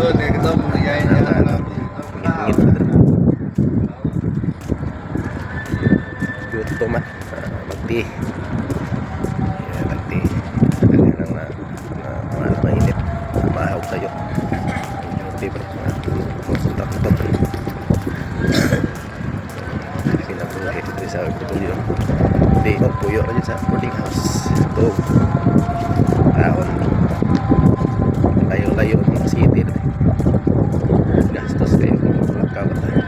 So, kita mulai na. Gutom man. Magti. Magti. Kaya nang mainit. Mahaw sa'yo. Hindi bro. Suntak-suntak. Pinabuhay dito sa puyo. Hindi, puyo aja sa boarding house. Ito. Taon. Layo-layo ng mga city. Gastos kayo. Lakawat tayo.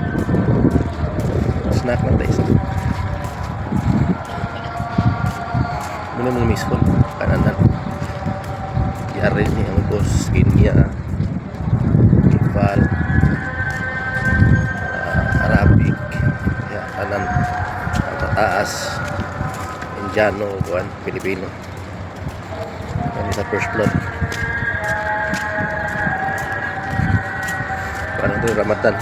Snack lang tayo. Muna mong miskon. Kananan. Yari niya ang boss. Kenya. Kipal. Arabic. Ya, kanan. Pataas. Indiano. Kuan. Pilipino. Kami sa first floor. Parang ito Ramadan.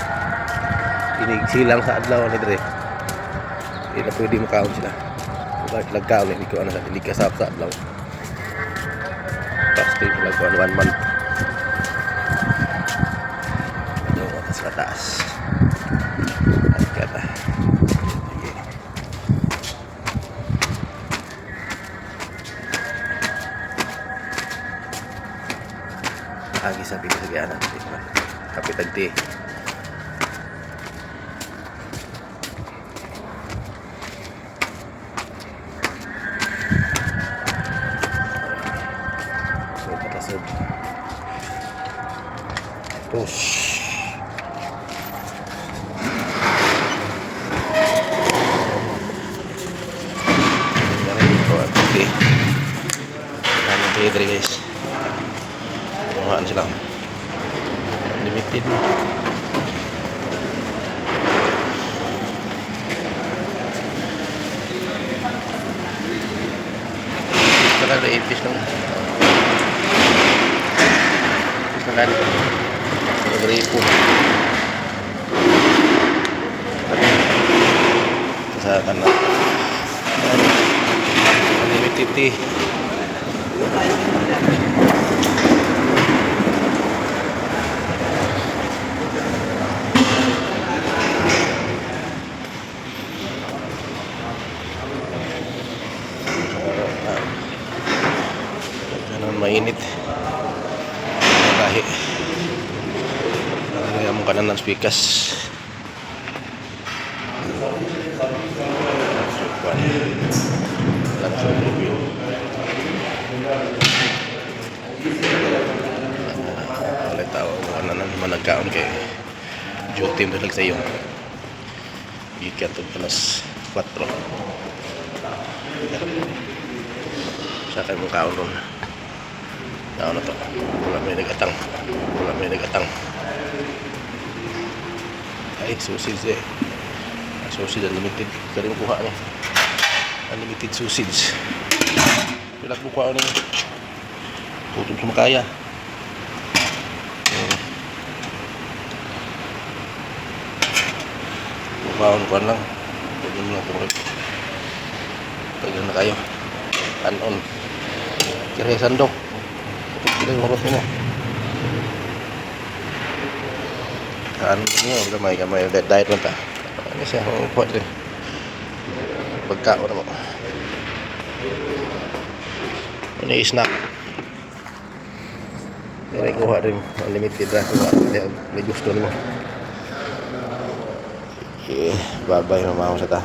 Silang sa adlaw ni Dre. Hindi na pwede makaon sila. Bakit lagkaon hindi ko ano sa hindi kasap sa adlaw. Fasting lagkaon 1 month. Ito atas taas. Ay kata. Sige. Lagi sabi ko sa gana. Kapitag ti. So, push. Okay. Ano kayo dali guys? Bumahaan sila. Limited. Ito lang, 8 piece lang. Kan beribu sa kanan unlimited tea kanan mainit lahi kaya mong kanan ng speakers ulit tao kanan ng managkaon kay duty mo sa iyo ikat ito panas 4 sa kayo mong kaon ron kaon na to wala may nagatang ay sausage sausage unlimited kaya mo kuha niya unlimited sausage pilak mo kuha niya tutog sa makaya kuha lang pwede mo lang tumulog pwede na kayo anon kira sandok tutog sila yung oras mo kan niyo gamay diet lang ta ano siya kuha din pagkaon mo ano yung snack kaya kuha rin unlimited na kuha may gusto mo babay mamahaw sa ta